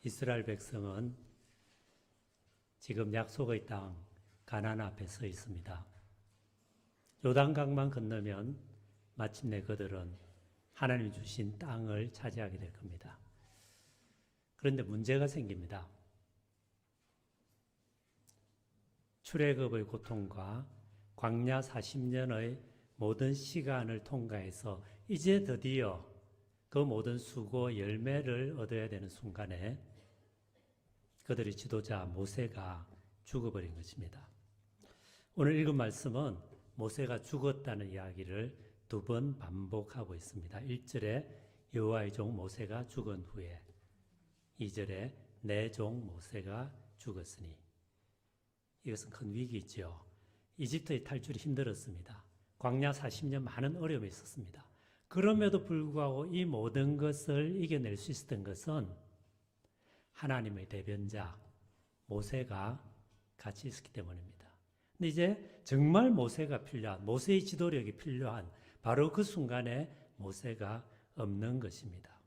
이스라엘 백성은 지금 약속의 땅 가나안 앞에 서 있습니다. 요단강만 건너면 마침내 그들은 하나님이 주신 땅을 차지하게 될 겁니다. 그런데 문제가 생깁니다. 출애굽의 고통과 광야 40년의 모든 시간을 통과해서 이제 드디어 그 모든 수고 열매를 얻어야 되는 순간에 그들의 지도자 모세가 죽어버린 것입니다. 오늘 읽은 말씀은 모세가 죽었다는 이야기를 두 번 반복하고 있습니다. 1절에 여호와의 종 모세가 죽은 후에, 2절에 내 종 모세가 죽었으니. 이것은 큰 위기죠. 이집트의 탈출이 힘들었습니다. 광야 40년 많은 어려움이 있었습니다. 그럼에도 불구하고 이 모든 것을 이겨낼 수 있었던 것은 하나님의 대변자 모세가 같이 있었기 때문입니다. 근데 이제 정말 모세가 필요한, 모세의 지도력이 필요한 바로 그 순간에 모세가 없는 것입니다.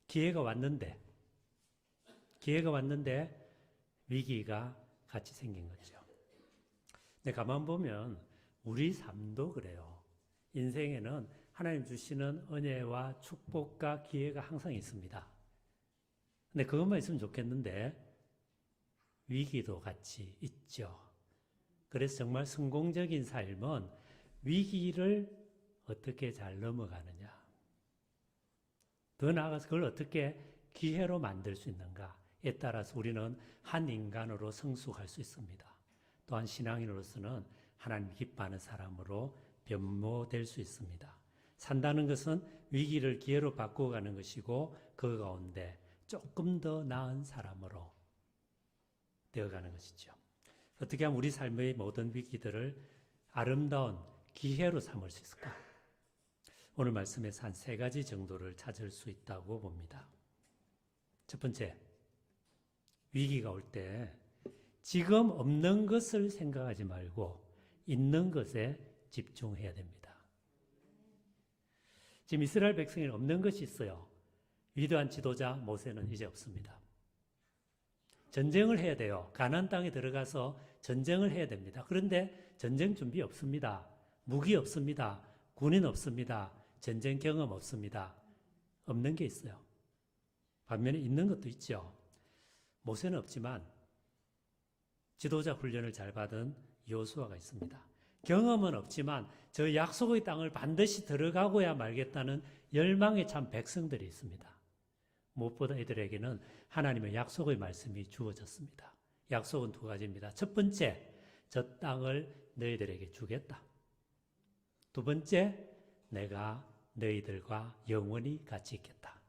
기회가 왔는데 위기가 같이 생긴 거죠. 근데 가만 보면 우리 삶도 그래요. 인생에는 하나님 주시는 은혜와 축복과 기회가 항상 있습니다. 근데 그것만 있으면 좋겠는데 위기도 같이 있죠. 그래서 정말 성공적인 삶은 위기를 어떻게 잘 넘어가느냐, 더 나아가서 그걸 어떻게 기회로 만들 수 있는가에 따라서 우리는 한 인간으로 성숙할 수 있습니다. 또한 신앙인으로서는 하나님 기뻐하는 사람으로 변모될 수 있습니다. 산다는 것은 위기를 기회로 바꾸어가는 것이고 그 가운데 조금 더 나은 사람으로 되어가는 것이죠. 어떻게 하면 우리 삶의 모든 위기들을 아름다운 기회로 삼을 수 있을까? 오늘 말씀에서 한 3가지 정도를 찾을 수 있다고 봅니다. 첫 번째, 위기가 올 때 지금 없는 것을 생각하지 말고 있는 것에 집중해야 됩니다. 지금 이스라엘 백성에는 없는 것이 있어요. 위대한 지도자 모세는 이제 없습니다. 전쟁을 해야 돼요. 가나안 땅에 들어가서 전쟁을 해야 됩니다. 그런데 전쟁 준비 없습니다. 무기 없습니다. 군인 없습니다. 전쟁 경험 없습니다. 없는 게 있어요. 반면에 있는 것도 있죠. 모세는 없지만 지도자 훈련을 잘 받은 여호수아가 있습니다. 경험은 없지만 저 약속의 땅을 반드시 들어가고야 말겠다는 열망에 찬 백성들이 있습니다. 무엇보다 이들에게는 하나님의 약속의 말씀이 주어졌습니다. 약속은 2가지입니다. 첫 번째, 저 땅을 너희들에게 주겠다. 두 번째, 내가 너희들과 영원히 같이 있겠다.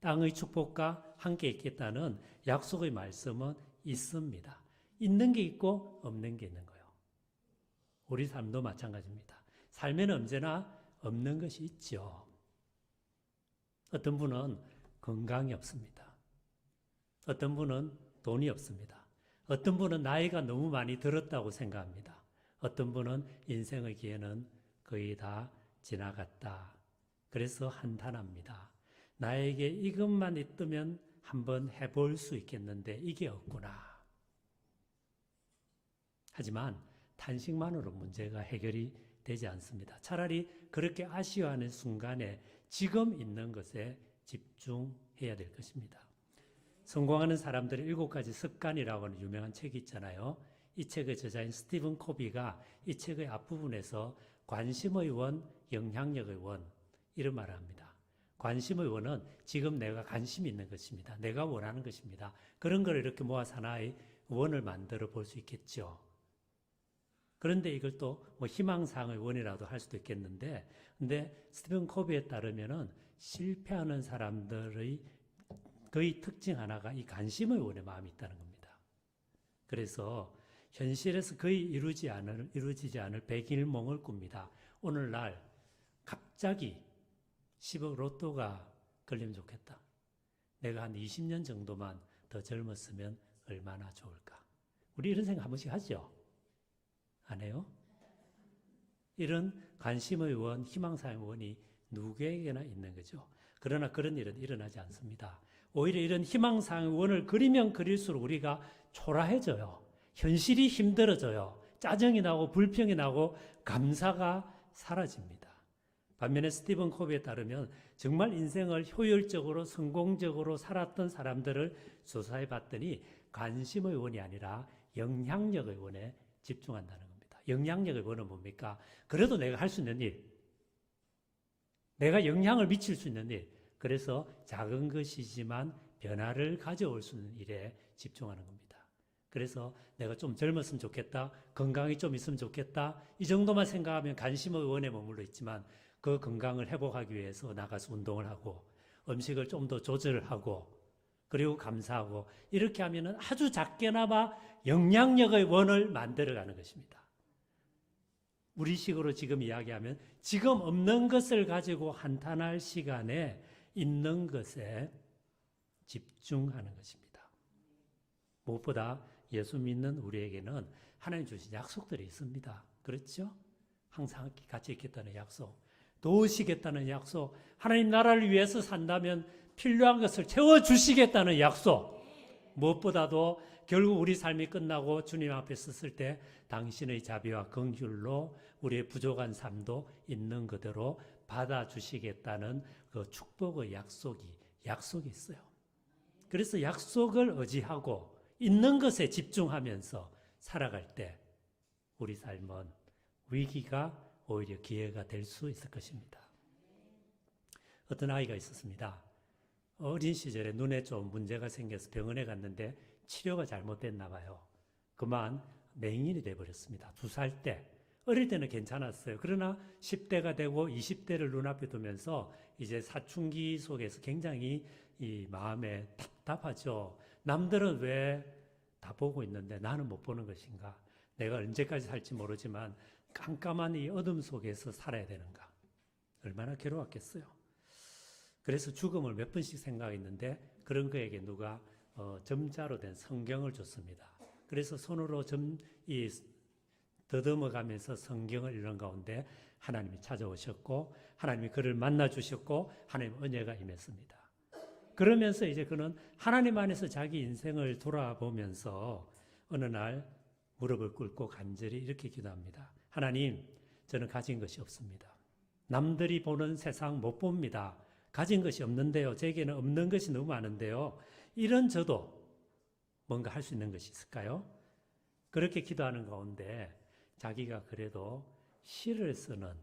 땅의 축복과 함께 있겠다는 약속의 말씀은 있습니다. 있는 게 있고 없는 게 있는 거예요. 우리 삶도 마찬가지입니다. 삶에는 언제나 없는 것이 있죠. 어떤 분은 건강이 없습니다. 어떤 분은 돈이 없습니다. 어떤 분은 나이가 너무 많이 들었다고 생각합니다. 어떤 분은 인생의 기회는 거의 다 지나갔다. 그래서 한탄합니다. 나에게 이것만 있다면 한번 해볼 수 있겠는데 이게 없구나. 하지만 탄식만으로 문제가 해결이 되지 않습니다. 차라리 그렇게 아쉬워하는 순간에 지금 있는 것에 집중해야 될 것입니다. 성공하는 사람들의 7가지 습관이라고 하는 유명한 책이 있잖아요. 이 책의 저자인 스티븐 코비가 이 책의 앞부분에서 관심의 원, 영향력의 원, 이런 말을 합니다. 관심의 원은 지금 내가 관심이 있는 것입니다. 내가 원하는 것입니다. 그런 걸 이렇게 모아서 하나의 원을 만들어 볼 수 있겠죠. 그런데 이걸 또 희망사항의 원이라도 할 수도 있겠는데, 근데 스티븐 코비에 따르면은 실패하는 사람들의 거의 특징 하나가 이 관심의 원에 마음이 있다는 겁니다. 그래서 현실에서 거의 이루어지지 않을 백일몽을 꿉니다. 오늘날 갑자기 10억 로또가 걸리면 좋겠다. 내가 한 20년 정도만 더 젊었으면 얼마나 좋을까. 우리 이런 생각 한 번씩 하죠? 안 해요? 이런 관심의 원, 희망사의 원이 누구에게나 있는 거죠. 그러나 그런 일은 일어나지 않습니다. 오히려 이런 희망상의 원을 그리면 그릴수록 우리가 초라해져요. 현실이 힘들어져요. 짜증이 나고 불평이 나고 감사가 사라집니다. 반면에 스티븐 코비에 따르면 정말 인생을 효율적으로 성공적으로 살았던 사람들을 조사해 봤더니 관심의 원이 아니라 영향력의 원에 집중한다는 겁니다. 영향력의 원은 뭡니까? 그래도 내가 할 수 있는 일, 내가 영향을 미칠 수 있는 일, 그래서 작은 것이지만 변화를 가져올 수 있는 일에 집중하는 겁니다. 그래서 내가 좀 젊었으면 좋겠다, 건강이 좀 있으면 좋겠다, 이 정도만 생각하면 관심의 원에 머물러 있지만 그 건강을 회복하기 위해서 나가서 운동을 하고 음식을 좀 더 조절하고 그리고 감사하고 이렇게 하면은 아주 작게나마 영향력의 원을 만들어가는 것입니다. 우리식으로 지금 이야기하면 지금 없는 것을 가지고 한탄할 시간에 있는 것에 집중하는 것입니다. 무엇보다 예수 믿는 우리에게는 하나님 주신 약속들이 있습니다. 그렇죠? 항상 같이 있겠다는 약속, 도우시겠다는 약속, 하나님 나라를 위해서 산다면 필요한 것을 채워주시겠다는 약속, 무엇보다도 결국 우리 삶이 끝나고 주님 앞에 섰을 때 당신의 자비와 긍휼로 우리의 부족한 삶도 있는 그대로 받아주시겠다는 그 축복의 약속이 있어요. 그래서 약속을 의지하고 있는 것에 집중하면서 살아갈 때 우리 삶은 위기가 오히려 기회가 될 수 있을 것입니다. 어떤 아이가 있었습니다. 어린 시절에 눈에 좀 문제가 생겨서 병원에 갔는데 치료가 잘못됐나 봐요. 그만 맹인이 돼버렸습니다. 2살 때. 어릴 때는 괜찮았어요. 그러나 10대가 되고 20대를 눈앞에 두면서 이제 사춘기 속에서 굉장히 이 마음에 답답하죠. 남들은 왜 다 보고 있는데 나는 못 보는 것인가? 내가 언제까지 살지 모르지만 깜깜한 이 어둠 속에서 살아야 되는가? 얼마나 괴로웠겠어요. 그래서 죽음을 몇 번씩 생각했는데 그런 그에게 누가 점자로 된 성경을 줬습니다. 그래서 손으로 더듬어가면서 성경을 읽는 가운데 하나님이 찾아오셨고 하나님이 그를 만나주셨고 하나님의 은혜가 임했습니다. 그러면서 이제 그는 하나님 안에서 자기 인생을 돌아보면서 어느 날 무릎을 꿇고 간절히 이렇게 기도합니다. 하나님, 저는 가진 것이 없습니다. 남들이 보는 세상 못 봅니다. 가진 것이 없는데요. 제게는 없는 것이 너무 많은데요. 이런 저도 뭔가 할 수 있는 것이 있을까요? 그렇게 기도하는 가운데 자기가 그래도 시를 쓰는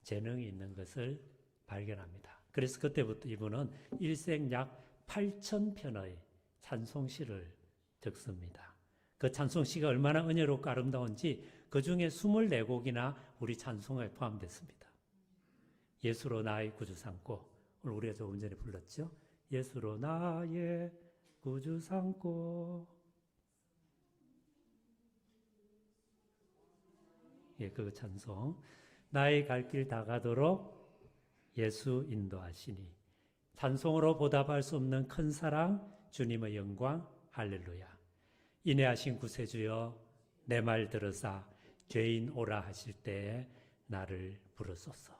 재능이 있는 것을 발견합니다. 그래서 그때부터 이분은 일생 약 8,000편의 찬송시를 적습니다. 그 찬송시가 얼마나 은혜롭고 아름다운지 그 중에 24곡이나 우리 찬송에 포함됐습니다. 예수로 나의 구주 삼고, 오늘 우리가 조금 전에 불렀죠? 예수로 나의 구주 삼고, 예, 그 찬송. 나의 갈 길 다 가도록 예수 인도하시니, 찬송으로 보답할 수 없는 큰 사랑, 주님의 영광, 할렐루야. 인애하신 구세주여, 내 말 들으사 죄인 오라 하실 때에 나를 부르소서.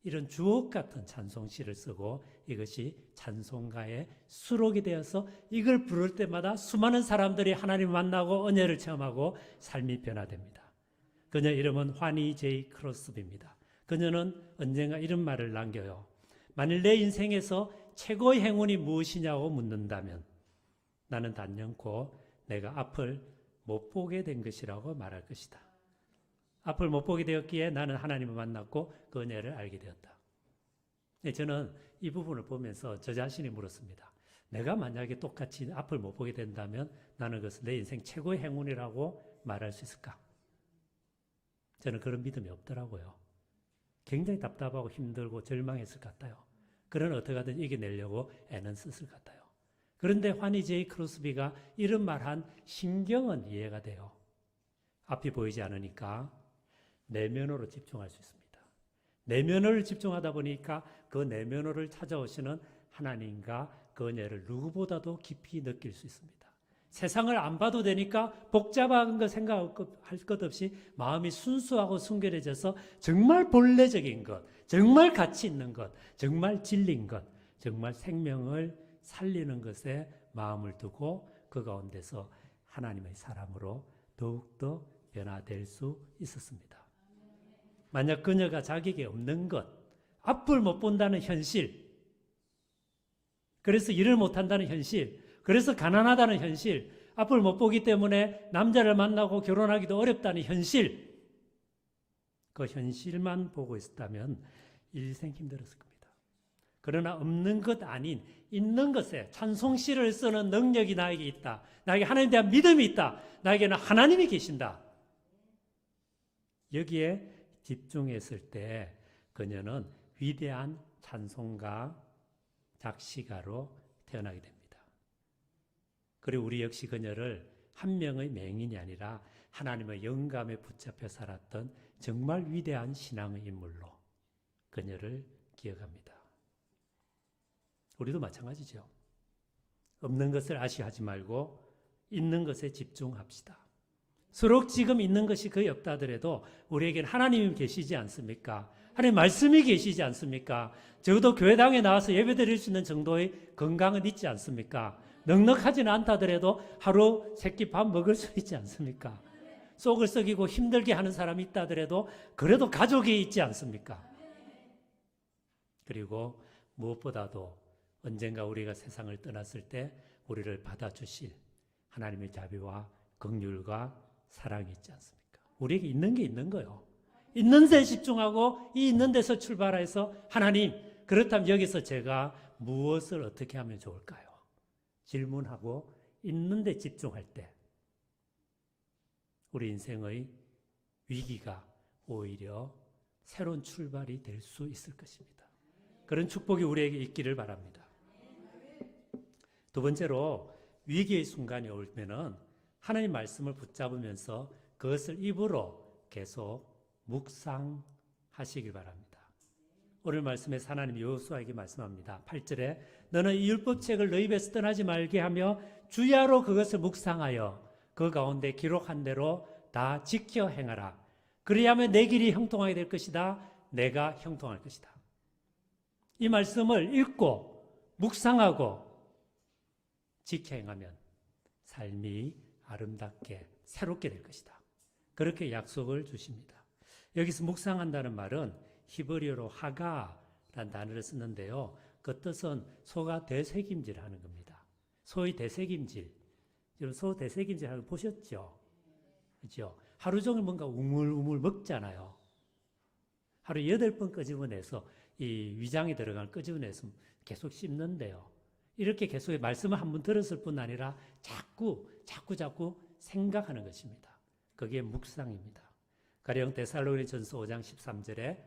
이런 주옥 같은 찬송시를 쓰고 이것이 찬송가의 수록이 되어서 이걸 부를 때마다 수많은 사람들이 하나님을 만나고 은혜를 체험하고 삶이 변화됩니다. 그녀 이름은 환희 제이 크로스비입니다. 그녀는 언젠가 이런 말을 남겨요. 만일 내 인생에서 최고의 행운이 무엇이냐고 묻는다면 나는 단연코 내가 앞을 못 보게 된 것이라고 말할 것이다. 앞을 못 보게 되었기에 나는 하나님을 만났고 그 은혜를 알게 되었다. 저는 이 부분을 보면서 저 자신이 물었습니다. 내가 만약에 똑같이 앞을 못 보게 된다면 나는 그것을 내 인생 최고의 행운이라고 말할 수 있을까? 저는 그런 믿음이 없더라고요. 굉장히 답답하고 힘들고 절망했을 것 같아요. 그러나 어떻게든 이겨내려고 애는 썼을 것 같아요. 그런데 환희 제이 크로스비가 이런 말한 심경은 이해가 돼요. 앞이 보이지 않으니까 내면으로 집중할 수 있습니다. 내면을 집중하다 보니까 그 내면을 찾아오시는 하나님과 그 은혜를 누구보다도 깊이 느낄 수 있습니다. 세상을 안 봐도 되니까 복잡한 거 생각할 것 없이 마음이 순수하고 순결해져서 정말 본래적인 것, 정말 가치 있는 것, 정말 진리인 것, 정말 생명을 살리는 것에 마음을 두고 그 가운데서 하나님의 사람으로 더욱더 변화될 수 있었습니다. 만약 그녀가 자격이 없는 것, 앞을 못 본다는 현실, 그래서 일을 못한다는 현실, 그래서 가난하다는 현실, 앞을 못 보기 때문에 남자를 만나고 결혼하기도 어렵다는 현실, 그 현실만 보고 있었다면 일생 힘들었을 겁니다. 그러나 없는 것 아닌 있는 것에 찬송시를 쓰는 능력이 나에게 있다. 나에게 하나님에 대한 믿음이 있다. 나에게는 하나님이 계신다. 여기에 집중했을 때 그녀는 위대한 찬송가, 작시가로 태어나게 됩니다. 그리고 우리 역시 그녀를 한 명의 맹인이 아니라 하나님의 영감에 붙잡혀 살았던 정말 위대한 신앙의 인물로 그녀를 기억합니다. 우리도 마찬가지죠. 없는 것을 아쉬워하지 말고 있는 것에 집중합시다. 서로 지금 있는 것이 거의 없다 하더라도 우리에게는 하나님이 계시지 않습니까? 하나님 말씀이 계시지 않습니까? 적어도 교회당에 나와서 예배드릴 수 있는 정도의 건강은 있지 않습니까? 넉넉하지는 않다 하더라도 하루 세끼 밥 먹을 수 있지 않습니까? 속을 썩이고 힘들게 하는 사람이 있다 하더라도 그래도 가족이 있지 않습니까? 그리고 무엇보다도 언젠가 우리가 세상을 떠났을 때 우리를 받아주실 하나님의 자비와 긍휼과 사랑이 있지 않습니까? 우리에게 있는 게 있는 거예요. 있는 데 집중하고 이 있는 데서 출발해서 하나님, 그렇다면 여기서 제가 무엇을 어떻게 하면 좋을까요? 질문하고 있는 데 집중할 때 우리 인생의 위기가 오히려 새로운 출발이 될 수 있을 것입니다. 그런 축복이 우리에게 있기를 바랍니다. 두 번째로 위기의 순간이 오면은 하나님 말씀을 붙잡으면서 그것을 입으로 계속 묵상하시길 바랍니다. 오늘 말씀에서 하나님 여호수아에게 말씀합니다. 8절에 너는 이 율법책을 너희 입에서 떠나지 말게 하며 주야로 그것을 묵상하여 그 가운데 기록한 대로 다 지켜 행하라. 그리하면 내 길이 형통하게 될 것이다. 내가 형통할 것이다. 이 말씀을 읽고 묵상하고 지켜 행하면 삶이 아름답게 새롭게 될 것이다. 그렇게 약속을 주십니다. 여기서 묵상한다는 말은 히브리어로 하가라는 단어를 쓰는데요. 그 뜻은 소가 되새김질하는 겁니다. 소의 되새김질. 여러분 소 되새김질 하는 거 보셨죠? 그렇죠? 하루 종일 뭔가 우물우물 먹잖아요. 하루 8번 끄집어내서 이 위장에 들어간 끄집어내서 계속 씹는데요. 이렇게 계속 말씀을 한번 들었을 뿐 아니라 자꾸 생각하는 것입니다. 그게 묵상입니다. 가령 데살로니가전서 5장 13절에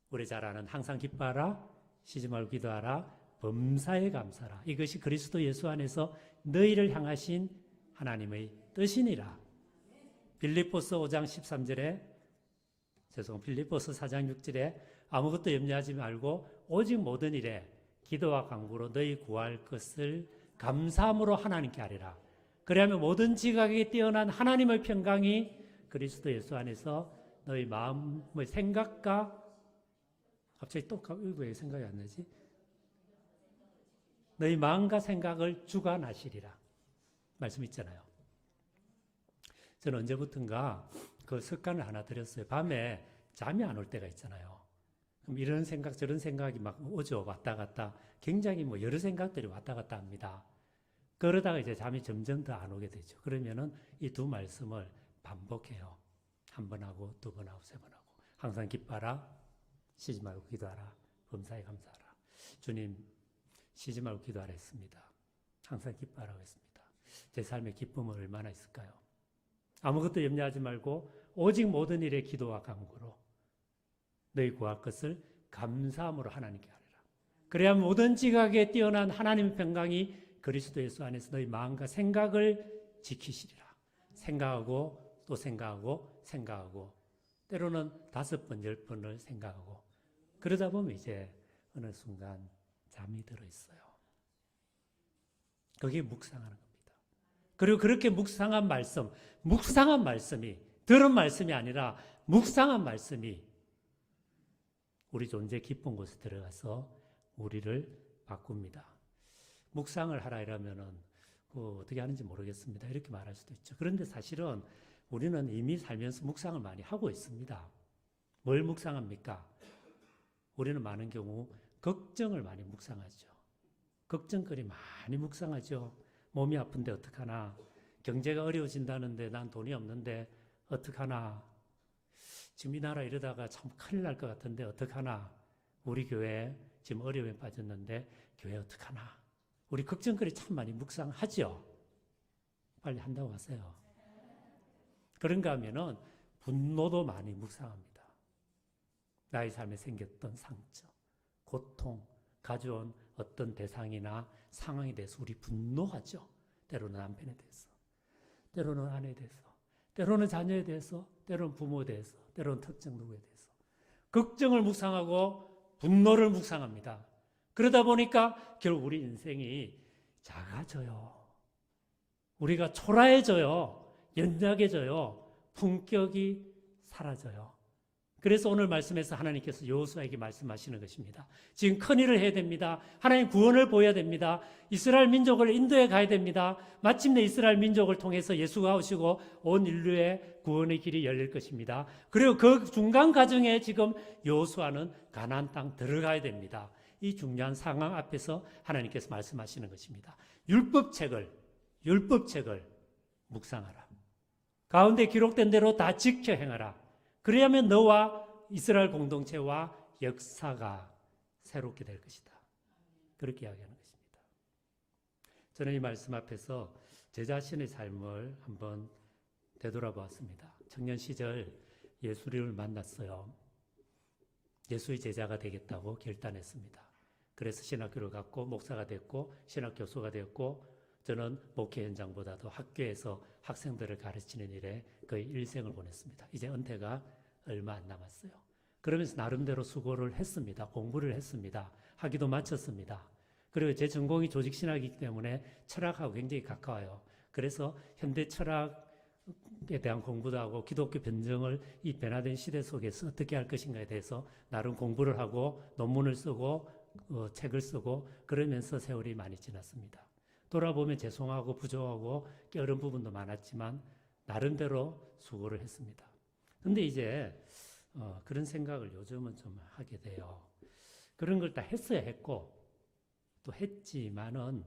우리 잘 아는 항상 기뻐하라, 쉬지 말고 기도하라, 범사에 감사하라. 이것이 그리스도 예수 안에서 너희를 향하신 하나님의 뜻이니라. 빌립보서 5장 13절에 빌립보서 4장 6절에 아무것도 염려하지 말고 오직 모든 일에 기도와 간구로 너희 구할 것을 감사함으로 하나님께 아뢰라. 그리하면 모든 지각에 뛰어난 하나님의 평강이 그리스도 예수 안에서 너희 마음의 생각과 갑자기 또 왜 생각이 안 나지? 너희 마음과 생각을 주관하시리라. 말씀 있잖아요. 저는 언제부턴가 그 습관을 하나 들였어요. 밤에 잠이 안 올 때가 있잖아요. 그럼 이런 생각 저런 생각이 막 오죠. 왔다 갔다. 굉장히 여러 생각들이 왔다 갔다 합니다. 그러다가 이제 잠이 점점 더 안 오게 되죠. 그러면은 이 두 말씀을 반복해요. 한 번 하고 두 번 하고 세 번 하고. 항상 기뻐하라. 쉬지 말고 기도하라. 범사에 감사하라. 주님 쉬지 말고 기도하라 했습니다. 항상 기뻐하라고 했습니다. 제 삶에 기쁨은 얼마나 있을까요? 아무것도 염려하지 말고 오직 모든 일에 기도와 간구로 너희 구할 것을 감사함으로 하나님께 하리라. 그래야 모든 지각에 뛰어난 하나님의 평강이 그리스도 예수 안에서 너희 마음과 생각을 지키시리라. 생각하고 또 생각하고 때로는 5번, 10번을 생각하고 그러다 보면 이제 어느 순간 잠이 들어있어요. 그게 묵상하는 겁니다. 그리고 그렇게 묵상한 말씀이 들은 말씀이 아니라 묵상한 말씀이 우리 존재 깊은 곳에 들어가서 우리를 바꿉니다. 묵상을 하라 이러면은 어떻게 하는지 모르겠습니다. 이렇게 말할 수도 있죠. 그런데 사실은 우리는 이미 살면서 묵상을 많이 하고 있습니다. 뭘 묵상합니까? 우리는 많은 경우 걱정을 많이 묵상하죠. 걱정거리 많이 묵상하죠. 몸이 아픈데 어떡하나? 경제가 어려워진다는데 난 돈이 없는데 어떡하나? 지금 이 나라 이러다가 참 큰일 날 것 같은데 어떡하나? 우리 교회 지금 어려움에 빠졌는데 교회 어떡하나? 우리 걱정거리 참 많이 묵상하죠. 빨리 한다고 하세요. 그런가 하면은 분노도 많이 묵상합니다. 나의 삶에 생겼던 상처, 고통, 가져온 어떤 대상이나 상황에 대해서 우리 분노하죠. 때로는 남편에 대해서, 때로는 아내에 대해서, 때로는 자녀에 대해서, 때로는 부모에 대해서, 때로는 특정 누구에 대해서. 걱정을 묵상하고 분노를 묵상합니다. 그러다 보니까 결국 우리 인생이 작아져요. 우리가 초라해져요. 연약해져요. 품격이 사라져요. 그래서 오늘 말씀에서 하나님께서 여호수아에게 말씀하시는 것입니다. 지금 큰일을 해야 됩니다. 하나님 구원을 보여야 됩니다. 이스라엘 민족을 인도해 가야 됩니다. 마침내 이스라엘 민족을 통해서 예수가 오시고 온 인류의 구원의 길이 열릴 것입니다. 그리고 그 중간 과정에 지금 여호수아는 가나안 땅 들어가야 됩니다. 이 중요한 상황 앞에서 하나님께서 말씀하시는 것입니다. 율법책을 묵상하라. 가운데 기록된 대로 다 지켜 행하라. 그래야만 너와 이스라엘 공동체와 역사가 새롭게 될 것이다. 그렇게 이야기하는 것입니다. 저는 이 말씀 앞에서 제 자신의 삶을 한번 되돌아보았습니다. 청년 시절 예수를 만났어요. 예수의 제자가 되겠다고 결단했습니다. 그래서 신학교를 갔고 목사가 됐고 신학교수가 되었고 저는 목회 현장보다도 학교에서 학생들을 가르치는 일에 거의 일생을 보냈습니다. 이제 은퇴가 얼마 안 남았어요. 그러면서 나름대로 수고를 했습니다. 공부를 했습니다. 학위도 마쳤습니다. 그리고 제 전공이 조직신학이기 때문에 철학하고 굉장히 가까워요. 그래서 현대 철학에 대한 공부도 하고 기독교 변증을 이 변화된 시대 속에서 어떻게 할 것인가에 대해서 나름 공부를 하고 논문을 쓰고 책을 쓰고 그러면서 세월이 많이 지났습니다. 돌아보면 죄송하고 부족하고 깨어른 부분도 많았지만 나름대로 수고를 했습니다. 근데 이제 그런 생각을 요즘은 좀 하게 돼요. 그런 걸 다 했어야 했고 또 했지만은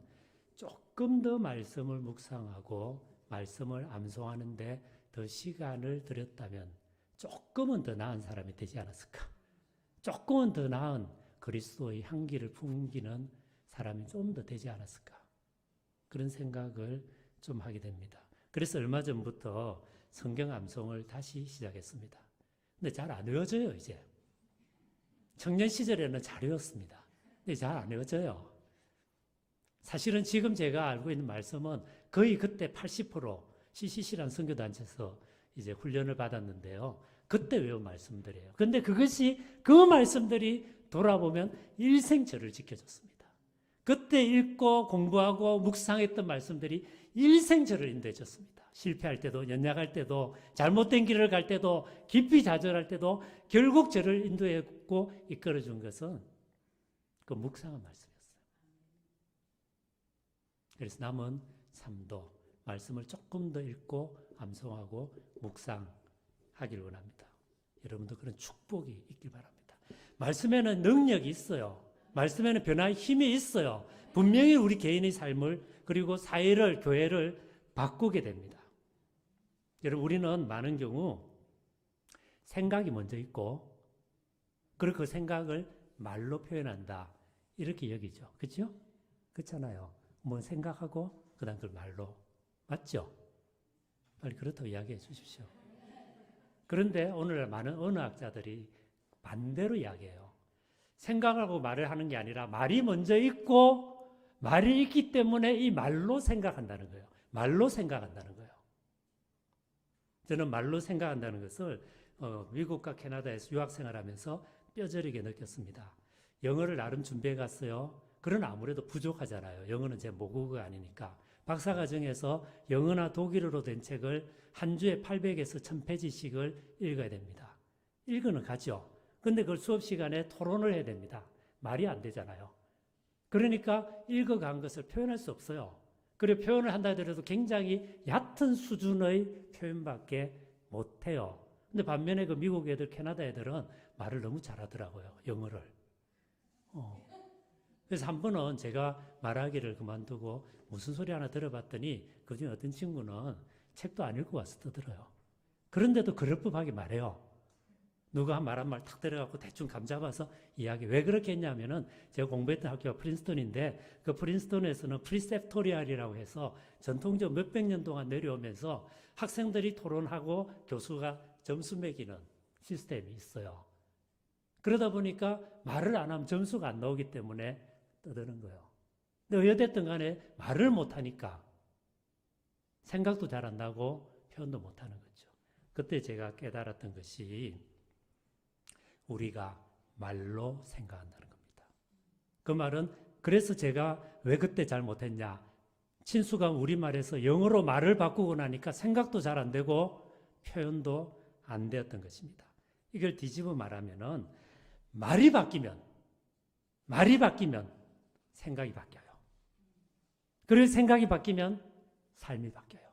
조금 더 말씀을 묵상하고 말씀을 암송하는데 더 시간을 들였다면 조금은 더 나은 사람이 되지 않았을까? 조금은 더 나은 그리스도의 향기를 풍기는 사람이 좀 더 되지 않았을까? 그런 생각을 좀 하게 됩니다. 그래서 얼마 전부터 성경 암송을 다시 시작했습니다. 근데 잘 안 외워져요, 이제. 청년 시절에는 잘 외웠습니다. 근데 잘 안 외워져요. 사실은 지금 제가 알고 있는 말씀은 거의 그때 80% CCC라는 선교단체에서 이제 훈련을 받았는데요. 그때 외운 말씀들이에요. 근데 그 말씀들이 돌아보면 일생 저를 지켜줬습니다. 그때 읽고 공부하고 묵상했던 말씀들이 일생 저를 인도해 줬습니다. 실패할 때도 연약할 때도 잘못된 길을 갈 때도 깊이 좌절할 때도 결국 저를 인도했고 이끌어 준 것은 그 묵상한 말씀이었어요. 그래서 남은 삶도 말씀을 조금 더 읽고 암송하고 묵상하기를 원합니다. 여러분도 그런 축복이 있길 바랍니다. 말씀에는 능력이 있어요. 말씀에는 변화의 힘이 있어요. 분명히 우리 개인의 삶을 그리고 사회를 교회를 바꾸게 됩니다. 여러분 우리는 많은 경우 생각이 먼저 있고 그리고 그 생각을 말로 표현한다 이렇게 여기죠. 그렇죠? 그렇잖아요. 뭐 생각하고 그 다음 그걸 말로 맞죠? 빨리 그렇다고 이야기해 주십시오. 그런데 오늘날 많은 언어학자들이 반대로 이야기해요. 생각하고 말을 하는 게 아니라 말이 먼저 있고 말이 있기 때문에 이 말로 생각한다는 거예요. 말로 생각한다는 거예요. 저는 말로 생각한다는 것을 미국과 캐나다에서 유학생활하면서 뼈저리게 느꼈습니다. 영어를 나름 준비해 갔어요. 그러나 아무래도 부족하잖아요. 영어는 제 모국어가 아니니까. 박사과정에서 영어나 독일어로 된 책을 한 주에 800에서 1000페이지씩을 읽어야 됩니다. 읽어는 가죠. 근데 그걸 수업 시간에 토론을 해야 됩니다. 말이 안 되잖아요. 그러니까 읽어간 것을 표현할 수 없어요. 그리고 표현을 한다 하더라도 굉장히 얕은 수준의 표현밖에 못해요. 근데 반면에 그 미국 애들, 캐나다 애들은 말을 너무 잘하더라고요. 영어를. 그래서 한 번은 제가 말하기를 그만두고 무슨 소리 하나 들어봤더니 그중에 어떤 친구는 책도 안 읽고 와서 떠들어요. 그런데도 그럴 법하게 말해요. 누가 말한 말 탁 들어갖고 대충 감잡아서 이야기. 왜 그렇게 했냐면은 제가 공부했던 학교가 프린스턴인데 그 프린스턴에서는 프리셉토리알이라고 해서 전통적 몇백 년 동안 내려오면서 학생들이 토론하고 교수가 점수 매기는 시스템이 있어요. 그러다 보니까 말을 안 하면 점수가 안 나오기 때문에 떠드는 거예요. 근데 어찌됐든 간에 말을 못하니까 생각도 잘 안 나고 표현도 못하는 거죠. 그때 제가 깨달았던 것이 우리가 말로 생각한다는 겁니다. 그 말은 그래서 제가 왜 그때 잘 못했냐. 친수가 우리말에서 영어로 말을 바꾸고 나니까 생각도 잘 안 되고 표현도 안 되었던 것입니다. 이걸 뒤집어 말하면은 말이 바뀌면 생각이 바뀌어요. 그리고 생각이 바뀌면 삶이 바뀌어요.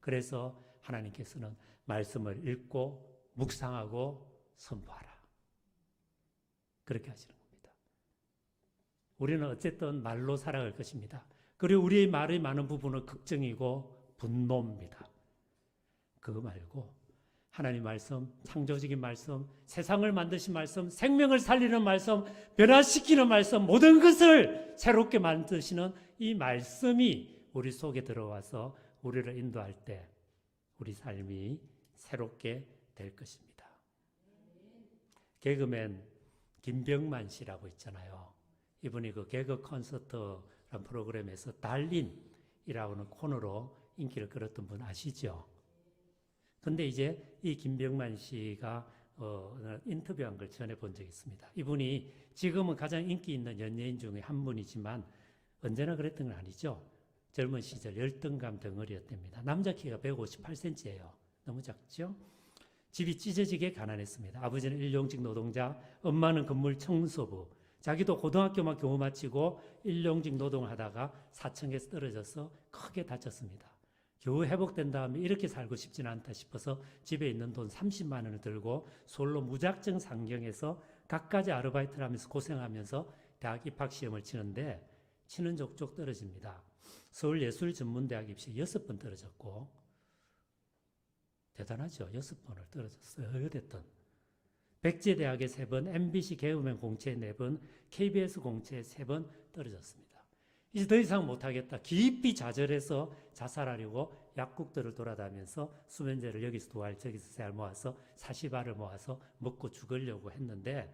그래서 하나님께서는 말씀을 읽고 묵상하고 선포하라. 그렇게 하시는 겁니다. 우리는 어쨌든 말로 살아갈 것입니다. 그리고 우리의 말의 많은 부분은 걱정이고 분노입니다. 그거 말고 하나님 말씀, 창조적인 말씀, 세상을 만드신 말씀, 생명을 살리는 말씀, 변화시키는 말씀, 모든 것을 새롭게 만드시는 이 말씀이 우리 속에 들어와서 우리를 인도할 때 우리 삶이 새롭게 될 것입니다. 개그맨 김병만 씨라고 있잖아요. 이분이 그 개그 콘서트라는 프로그램에서 달린이라고 하는 코너로 인기를 끌었던 분 아시죠? 근데 이제 이 김병만 씨가 인터뷰한 걸 전해 본 적이 있습니다. 이분이 지금은 가장 인기 있는 연예인 중에 한 분이지만 언제나 그랬던 건 아니죠. 젊은 시절 열등감 덩어리였답니다. 남자 키가 158cm예요. 너무 작죠? 집이 찢어지게 가난했습니다. 아버지는 일용직 노동자, 엄마는 건물 청소부. 자기도 고등학교만 겨우 마치고 일용직 노동을 하다가 사청에서 떨어져서 크게 다쳤습니다. 겨우 회복된 다음에 이렇게 살고 싶지는 않다 싶어서 집에 있는 돈 30만 원을 들고 서울로 무작정 상경해서 갖가지 아르바이트를 하면서 고생하면서 대학 입학 시험을 치는데 치는 족족 떨어집니다. 서울예술전문대학 입시 6번 떨어졌고 대단하죠. 6번을 떨어졌어요. 어쨌든 백제대학에 3번, MBC 개그맨 공채에 4번, KBS 공채에 3번 떨어졌습니다. 이제 더 이상 못하겠다. 깊이 좌절해서 자살하려고 약국들을 돌아다니면서 수면제를 여기서 2알 저기서 3알 모아서 40알을 모아서 먹고 죽으려고 했는데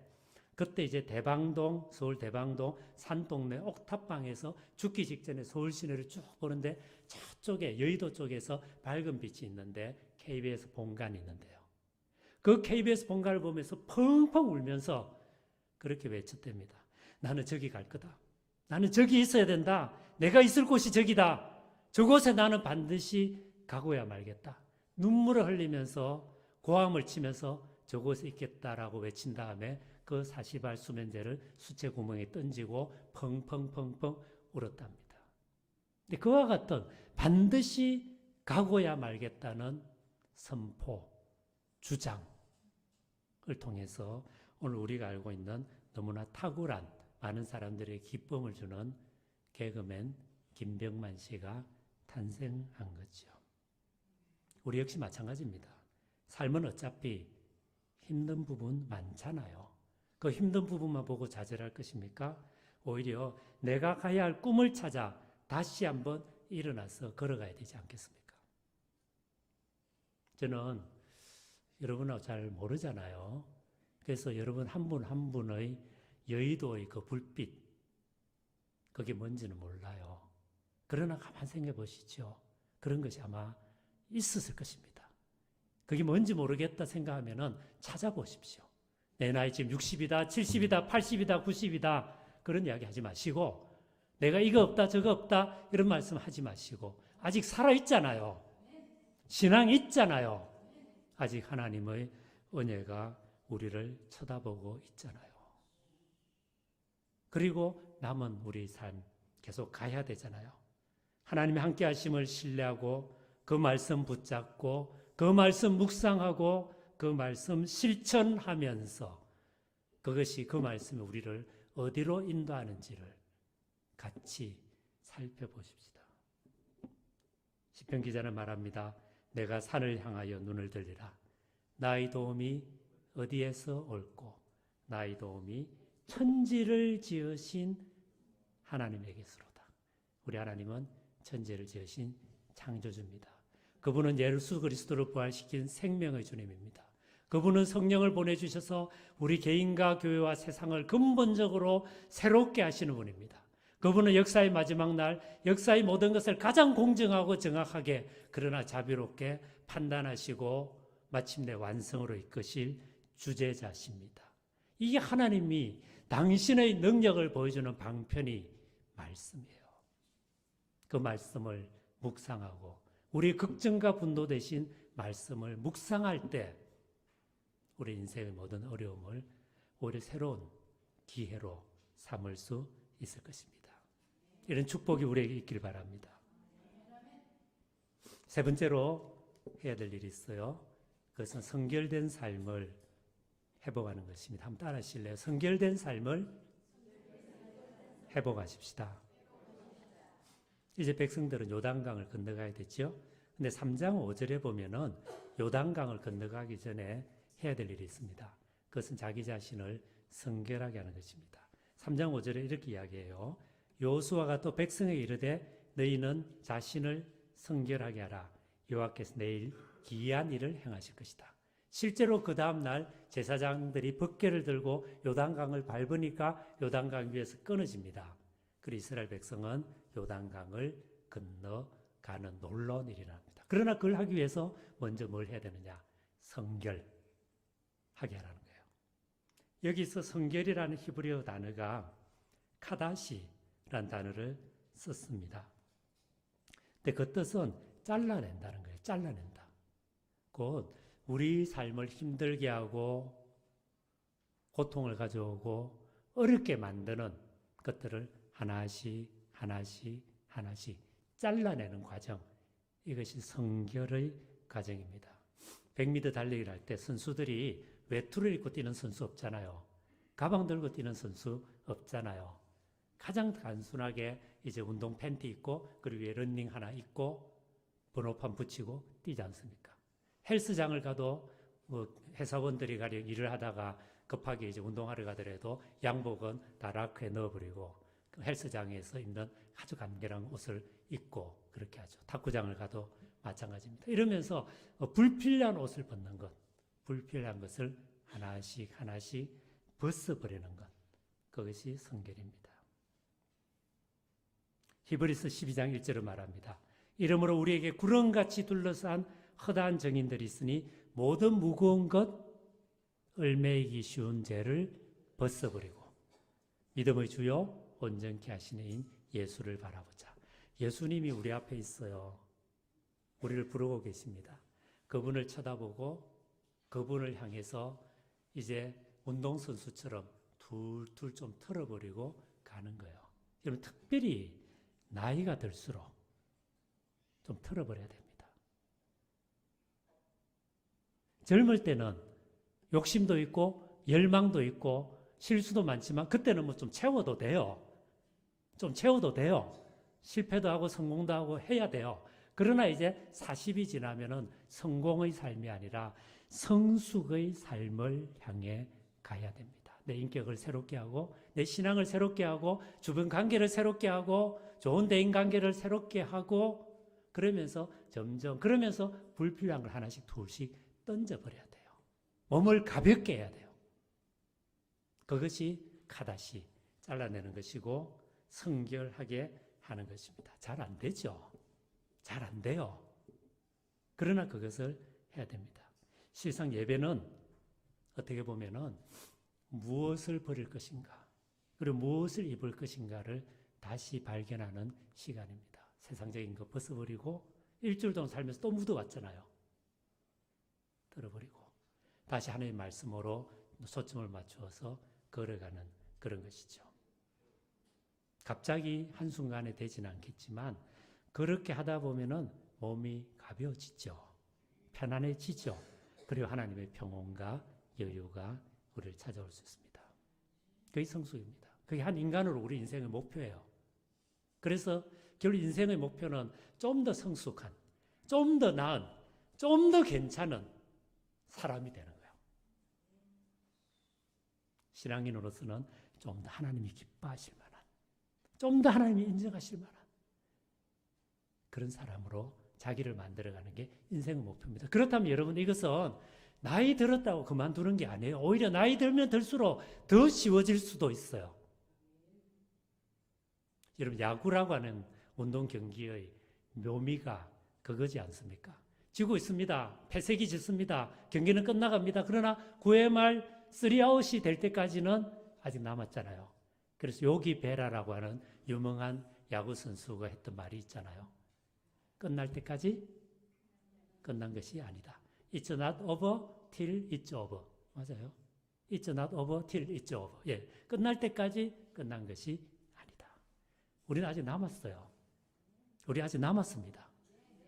그때 이제 대방동, 서울 대방동 산동네 옥탑방에서 죽기 직전에 서울 시내를 쭉 보는데 저쪽에 여의도 쪽에서 밝은 빛이 있는데 KBS 본관이 있는데요. 그 KBS 본관을 보면서 펑펑 울면서 그렇게 외쳤답니다. 나는 저기 갈 거다. 나는 저기 있어야 된다. 내가 있을 곳이 저기다. 저곳에 나는 반드시 가고야 말겠다. 눈물을 흘리면서 고함을 치면서 저곳에 있겠다라고 외친 다음에 그 40알 수면제를 수채 구멍에 던지고 펑펑펑펑 울었답니다. 근데 그와 같은 반드시 가고야 말겠다는 선포, 주장을 통해서 오늘 우리가 알고 있는 너무나 탁월한 많은 사람들에게 기쁨을 주는 개그맨 김병만 씨가 탄생한 거죠. 우리 역시 마찬가지입니다. 삶은 어차피 힘든 부분 많잖아요. 그 힘든 부분만 보고 좌절할 것입니까? 오히려 내가 가야 할 꿈을 찾아 다시 한번 일어나서 걸어가야 되지 않겠습니까? 저는 여러분하고 잘 모르잖아요. 그래서 여러분 한 분 한 분의 여의도의 그 불빛, 그게 뭔지는 몰라요. 그러나 가만 생각해 보시죠. 그런 것이 아마 있었을 것입니다. 그게 뭔지 모르겠다 생각하면은 찾아보십시오. 내 나이 지금 60이다, 70이다, 80이다, 90이다 그런 이야기 하지 마시고 내가 이거 없다, 저거 없다 이런 말씀 하지 마시고 아직 살아있잖아요. 신앙이 있잖아요. 아직 하나님의 은혜가 우리를 쳐다보고 있잖아요. 그리고 남은 우리 삶 계속 가야 되잖아요. 하나님의 함께 하심을 신뢰하고 그 말씀 붙잡고 그 말씀 묵상하고 그 말씀 실천하면서 그것이 그 말씀이 우리를 어디로 인도하는지를 같이 살펴보십시다. 시편 기자는 말합니다. 내가 산을 향하여 눈을 들리라. 나의 도움이 어디에서 올꼬? 나의 도움이 천지를 지으신 하나님에게서로다. 우리 하나님은 천지를 지으신 창조주입니다. 그분은 예수 그리스도를 부활시킨 생명의 주님입니다. 그분은 성령을 보내주셔서 우리 개인과 교회와 세상을 근본적으로 새롭게 하시는 분입니다. 그분은 역사의 마지막 날, 역사의 모든 것을 가장 공정하고 정확하게 그러나 자비롭게 판단하시고 마침내 완성으로 이끄실 주제자십니다. 이게 하나님이 당신의 능력을 보여주는 방편이 말씀이에요. 그 말씀을 묵상하고 우리 걱정과 분노 대신 말씀을 묵상할 때 우리 인생의 모든 어려움을 오히려 새로운 기회로 삼을 수 있을 것입니다. 이런 축복이 우리에게 있길 바랍니다. 세 번째로 해야 될 일이 있어요. 그것은 성결된 삶을 회복하는 것입니다. 한번 따라 하실래요? 성결된 삶을 회복하십시다. 이제 백성들은 요단강을 건너가야 되죠. 근데 3장 5절에 보면은 요단강을 건너가기 전에 해야 될 일이 있습니다. 그것은 자기 자신을 성결하게 하는 것입니다. 3장 5절에 이렇게 이야기해요. 여호수아가 또 백성에게 이르되 너희는 자신을 성결하게 하라. 여호와께서 내일 기이한 일을 행하실 것이다. 실제로 그 다음 날 제사장들이 법궤를 들고 요단강을 밟으니까 요단강 위에서 끊어집니다. 그리고 이스라엘 백성은 요단강을 건너가는 놀라운 일이 납니다. 그러나 그걸 하기 위해서 먼저 뭘 해야 되느냐? 성결하게 하라는 거예요. 여기서 성결이라는 히브리어 단어가 카다시라는 단어를 썼습니다. 근데 그 뜻은 잘라낸다는 거예요. 잘라낸다. 곧 우리 삶을 힘들게 하고 고통을 가져오고 어렵게 만드는 것들을 하나씩 잘라내는 과정. 이것이 성결의 과정입니다. 100m 달리기를 할 때 선수들이 외투를 입고 뛰는 선수 없잖아요. 가방 들고 뛰는 선수 없잖아요. 가장 단순하게 이제 운동 팬티 입고 그리고 위에 러닝 하나 입고 번호판 붙이고 뛰지 않습니까? 헬스장을 가도 뭐 회사원들이 가령 일을 하다가 급하게 이제 운동하러 가더라도 양복은 다 라크에 넣어버리고 그 헬스장에서 입는 아주 간결한 옷을 입고 그렇게 하죠. 탁구장을 가도 마찬가지입니다. 이러면서 불필요한 옷을 벗는 것, 불필요한 것을 하나씩 벗어버리는 것, 그것이 성결입니다. 히브리서 12장 1절을 말합니다. 이러므로 우리에게 구렁같이 둘러싼 허다한 정인들이 있으니 모든 무거운 것, 얽매이기 쉬운 죄를 벗어버리고 믿음의 주요 온전케 하시는 이인 예수를 바라보자. 예수님이 우리 앞에 있어요. 우리를 부르고 계십니다. 그분을 쳐다보고 그분을 향해서 이제 운동선수처럼 둘둘 좀 털어버리고 가는 거예요. 여러분 특별히 나이가 들수록 좀 털어버려야 됩니다. 젊을 때는 욕심도 있고 열망도 있고 실수도 많지만 그때는 뭐 좀 채워도 돼요. 좀 채워도 돼요. 실패도 하고 성공도 하고 해야 돼요. 그러나 이제 40이 지나면은 성공의 삶이 아니라 성숙의 삶을 향해 가야 됩니다. 내 인격을 새롭게 하고 내 신앙을 새롭게 하고 주변 관계를 새롭게 하고 좋은 대인 관계를 새롭게 하고 그러면서 점점 그러면서 불필요한 걸 하나씩 둘씩 던져버려야 돼요. 몸을 가볍게 해야 돼요. 그것이 카다시 잘라내는 것이고 성결하게 하는 것입니다. 잘 안 되죠. 잘 안 돼요. 그러나 그것을 해야 됩니다. 실상 예배는 어떻게 보면은 무엇을 버릴 것인가 그리고 무엇을 입을 것인가를 다시 발견하는 시간입니다. 세상적인 거 벗어버리고 일주일 동안 살면서 또 묻어왔잖아요. 들어버리고 다시 하나님의 말씀으로 초점을 맞추어서 걸어가는 그런 것이죠. 갑자기 한순간에 되지는 않겠지만 그렇게 하다 보면은 몸이 가벼워지죠. 편안해지죠. 그리고 하나님의 평온과 여유가 우리를 찾아올 수 있습니다. 그게 성숙입니다. 그게 한 인간으로 우리 인생의 목표예요. 그래서 결국 인생의 목표는 좀 더 성숙한, 좀 더 나은, 좀 더 괜찮은 사람이 되는 거예요. 신앙인으로서는 좀 더 하나님이 기뻐하실 만한, 좀 더 하나님이 인정하실 만한 그런 사람으로 자기를 만들어가는 게 인생의 목표입니다. 그렇다면 여러분 이것은 나이 들었다고 그만두는 게 아니에요. 오히려 나이 들면 들수록 더 쉬워질 수도 있어요. 여러분 야구라고 하는 운동 경기의 묘미가 그거지 않습니까? 지고 있습니다. 패색이 짙습니다. 경기는 끝나갑니다. 그러나 9회 말 3아웃이 될 때까지는 아직 남았잖아요. 그래서 요기 베라라고 하는 유명한 야구 선수가 했던 말이 있잖아요. 끝날 때까지 끝난 것이 아니다. It's not over till it's over. 맞아요. It's not over till it's over. 예, 끝날 때까지 끝난 것이 아니다. 우리는 아직 남았어요. 우리 아직 남았습니다.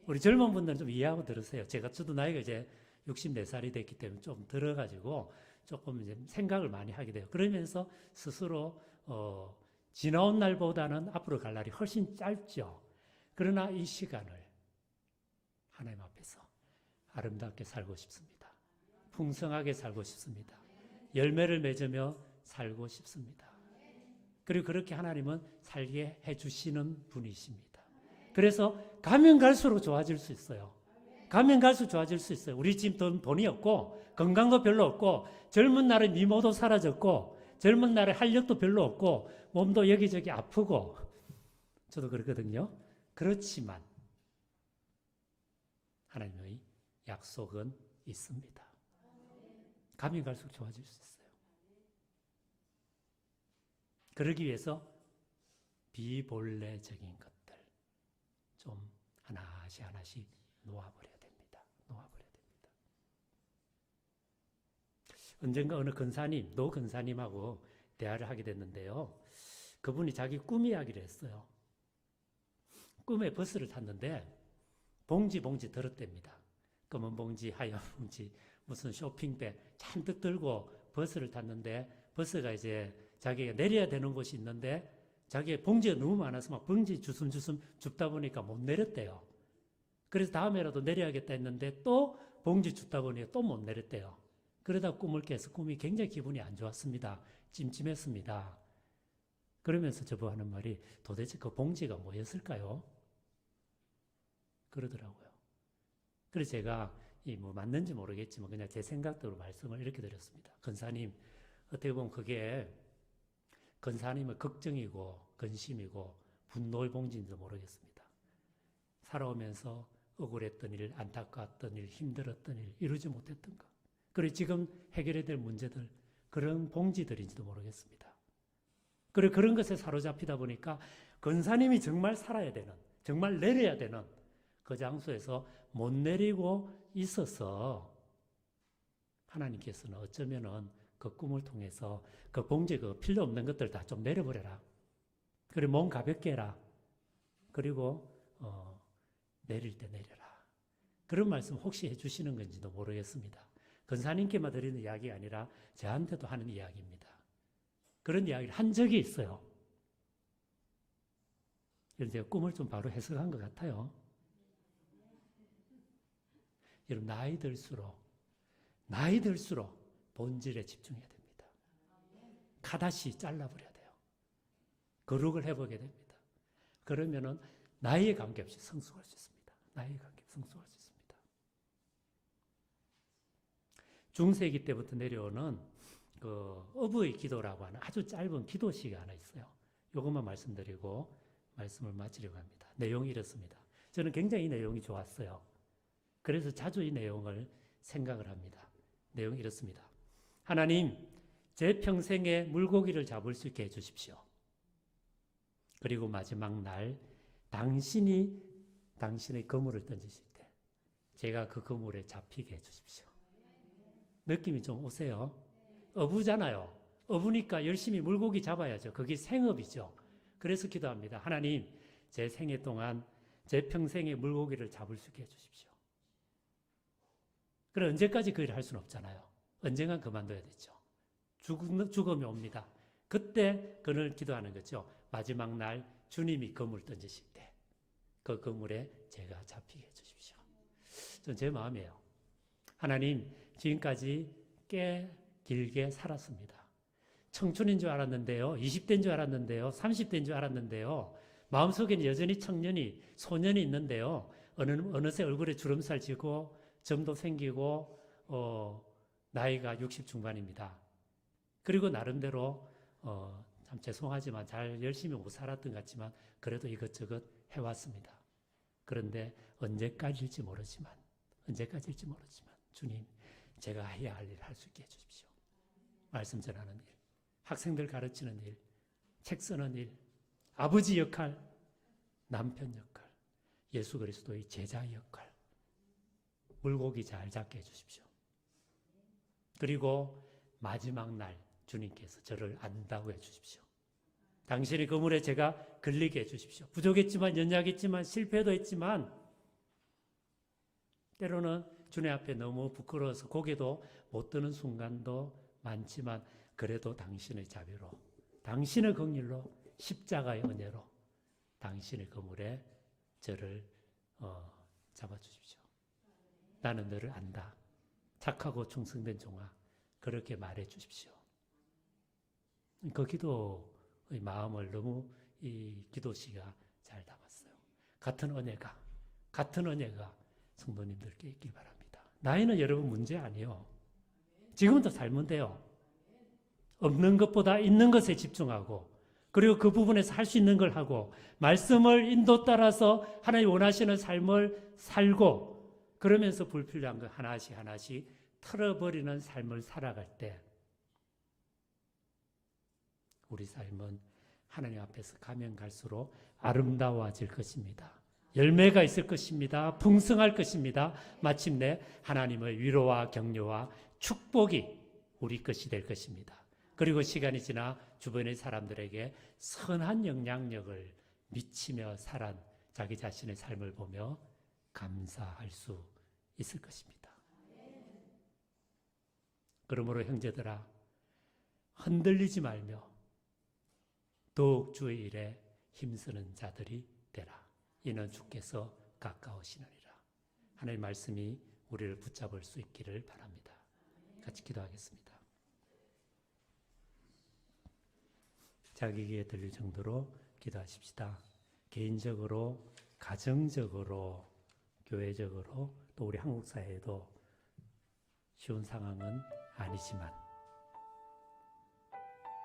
우리 젊은 분들은 좀 이해하고 들으세요. 저도 나이가 이제 64살이 됐기 때문에 좀 들어가지고 조금 이제 생각을 많이 하게 돼요. 그러면서 스스로 지나온 날보다는 앞으로 갈 날이 훨씬 짧죠. 그러나 이 시간을 하나님 앞에서 아름답게 살고 싶습니다. 풍성하게 살고 싶습니다. 열매를 맺으며 살고 싶습니다. 그리고 그렇게 하나님은 살게 해주시는 분이십니다. 그래서 가면 갈수록 좋아질 수 있어요. 가면 갈수록 좋아질 수 있어요. 우리 지금 돈이 없고 건강도 별로 없고 젊은 날에 미모도 사라졌고 젊은 날에 활력도 별로 없고 몸도 여기저기 아프고 저도 그렇거든요. 그렇지만 하나님의 약속은 있습니다. 가면 갈수록 좋아질 수 있어요. 그러기 위해서 비본래적인 것들 좀 하나씩 하나씩 놓아버려야 됩니다. 놓아버려야 됩니다. 언젠가 어느 근사님, 노 근사님하고 대화를 하게 됐는데요. 그분이 자기 꿈 이야기를 했어요. 꿈에 버스를 탔는데 봉지 들었답니다. 검은 봉지, 하얀 봉지, 무슨 쇼핑백 잔뜩 들고 버스를 탔는데 버스가 이제 자기가 내려야 되는 곳이 있는데 자기의 봉지가 너무 많아서 막 봉지 주섬주섬 줍다 보니까 못 내렸대요. 그래서 다음에라도 내려야겠다 했는데 또 봉지 줍다 보니까 또 못 내렸대요. 그러다 꿈을 깨서 꿈이 굉장히 기분이 안 좋았습니다. 찜찜했습니다. 그러면서 저보고 하는 말이 도대체 그 봉지가 뭐였을까요? 그러더라고요. 그래서 제가 뭐 맞는지 모르겠지만 그냥 제 생각대로 말씀을 이렇게 드렸습니다. 근사님, 어떻게 보면 그게 근사님의 걱정이고 근심이고 분노의 봉지인지도 모르겠습니다. 살아오면서 억울했던 일, 안타까웠던 일, 힘들었던 일, 이루지 못했던 것. 그리고 지금 해결해야 될 문제들, 그런 봉지들인지도 모르겠습니다. 그리고 그런 것에 사로잡히다 보니까 근사님이 정말 살아야 되는, 정말 내려야 되는 그 장소에서 못 내리고 있어서 하나님께서는 어쩌면은 그 꿈을 통해서 그 봉지 그 필요 없는 것들 다 좀 내려버려라. 그리고 몸 가볍게 해라. 그리고 내릴 때 내려라. 그런 말씀 혹시 해주시는 건지도 모르겠습니다. 근사님께만 드리는 이야기가 아니라 저한테도 하는 이야기입니다. 그런 이야기를 한 적이 있어요. 그래서 제가 꿈을 좀 바로 해석한 것 같아요. 여러분 나이 들수록 본질에 집중해야 됩니다. 카다시 잘라버려야 돼요. 거룩을 해보게 됩니다. 그러면은 나이에 관계없이 성숙할 수 있습니다. 나이에 관계없이 성숙할 수 있습니다. 중세기 때부터 내려오는 그 어부의 기도라고 하는 아주 짧은 기도시가 하나 있어요. 이것만 말씀드리고 말씀을 마치려고 합니다. 내용이 이렇습니다. 저는 굉장히 이 내용이 좋았어요. 그래서 자주 이 내용을 생각을 합니다. 내용이 이렇습니다. 하나님, 제 평생에 물고기를 잡을 수 있게 해주십시오. 그리고 마지막 날 당신이 당신의 그물을 던지실 때 제가 그 그물에 잡히게 해주십시오. 느낌이 좀 오세요? 어부잖아요. 어부니까 열심히 물고기 잡아야죠. 그게 생업이죠. 그래서 기도합니다. 하나님, 제 생애 동안 제 평생의 물고기를 잡을 수 있게 해주십시오. 그럼 언제까지 그 일을 할 수는 없잖아요. 언젠간 그만둬야 되죠. 죽음이 옵니다. 그때 그를 기도하는 거죠. 마지막 날 주님이 그물 던지실 때 그 그물에 제가 잡히게 해주십시오. 전 제 마음이에요. 하나님, 지금까지 꽤 길게 살았습니다. 청춘인 줄 알았는데요. 20대인 줄 알았는데요. 30대인 줄 알았는데요. 마음속에는 여전히 청년이, 소년이 있는데요. 어느새 얼굴에 주름살 지고 점도 생기고 나이가 60 중반입니다. 그리고 나름대로 참 죄송하지만 잘 열심히 못 살았던 것 같지만 그래도 이것저것 해왔습니다. 그런데 언제까지일지 모르지만 주님, 제가 해야 할 일을 할 수 있게 해주십시오. 말씀 전하는 일, 학생들 가르치는 일, 책 쓰는 일, 아버지 역할, 남편 역할, 예수 그리스도의 제자 역할, 물고기 잘 잡게 해주십시오. 그리고 마지막 날 주님께서 저를 안다고 해주십시오. 당신의 그물에 제가 걸리게 해주십시오. 부족했지만, 연약했지만, 실패도 했지만, 때로는 주님 앞에 너무 부끄러워서 고개도 못 드는 순간도 많지만, 그래도 당신의 자비로, 당신의 긍휼로, 십자가의 은혜로 당신의 그물에 저를 잡아주십시오. 나는 너를 안다. 착하고 충성된 종아, 그렇게 말해 주십시오. 그 기도의 마음을 너무 이 기도시가 잘 담았어요. 같은 은혜가 성도님들께 있길 바랍니다. 나이는 여러분 문제 아니에요. 지금부터 살면 돼요. 없는 것보다 있는 것에 집중하고, 그리고 그 부분에서 할 수 있는 걸 하고, 말씀을 인도 따라서 하나님 원하시는 삶을 살고, 그러면서 불필요한 거 하나씩 털어버리는 삶을 살아갈 때 우리 삶은 하나님 앞에서 가면 갈수록 아름다워질 것입니다. 열매가 있을 것입니다. 풍성할 것입니다. 마침내 하나님의 위로와 격려와 축복이 우리 것이 될 것입니다. 그리고 시간이 지나 주변의 사람들에게 선한 영향력을 미치며 살아 자기 자신의 삶을 보며 감사할 수 있을 것입니다. 그러므로 형제들아, 흔들리지 말며 더욱 주의 일에 힘쓰는 자들이 되라. 이는 주께서 가까우시느니라. 하나님의 말씀이 우리를 붙잡을 수 있기를 바랍니다. 같이 기도하겠습니다. 자기 귀에 들릴 정도로 기도하십시다. 개인적으로, 가정적으로, 교회적으로, 또 우리 한국 사회에도 쉬운 상황은 아니지만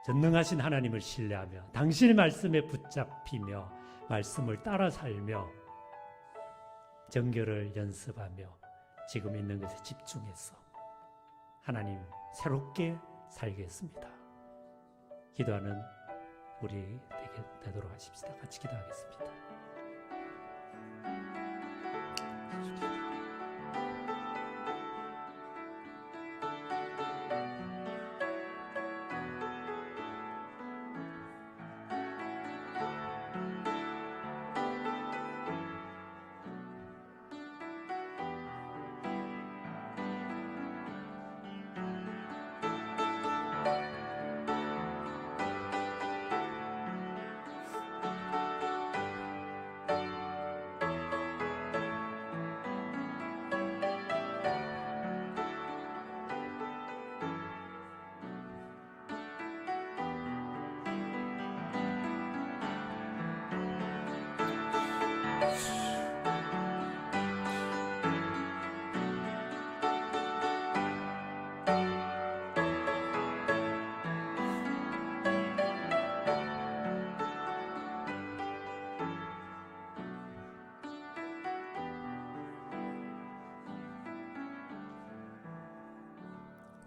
전능하신 하나님을 신뢰하며 당신의 말씀에 붙잡히며 말씀을 따라 살며 정결을 연습하며 지금 있는 것에 집중해서 하나님 새롭게 살겠습니다. 기도하는 우리 되도록 하십시다. 같이 기도하겠습니다.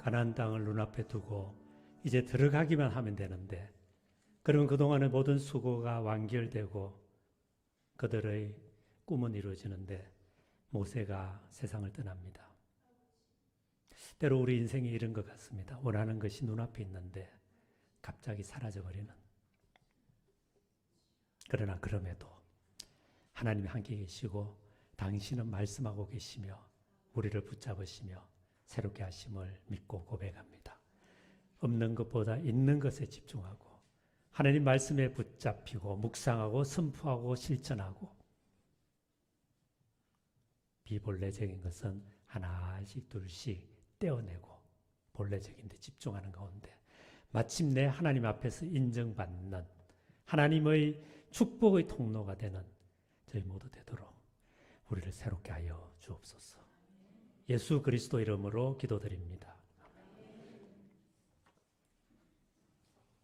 가나안 땅을 눈앞에 두고 이제 들어가기만 하면 되는데, 그러면 그동안의 모든 수고가 완결되고 그들의 꿈은 이루어지는데 모세가 세상을 떠납니다. 때로 우리 인생이 이런 것 같습니다. 원하는 것이 눈앞에 있는데 갑자기 사라져버리는. 그러나 그럼에도 하나님이 함께 계시고 당신은 말씀하고 계시며 우리를 붙잡으시며 새롭게 하심을 믿고 고백합니다. 없는 것보다 있는 것에 집중하고 하나님 말씀에 붙잡히고 묵상하고 선포하고 실천하고 비본래적인 것은 하나씩 둘씩 떼어내고 본래적인 데 집중하는 가운데 마침내 하나님 앞에서 인정받는 하나님의 축복의 통로가 되는 저희 모두 되도록 우리를 새롭게 하여 주옵소서. 예수 그리스도 이름으로 기도드립니다.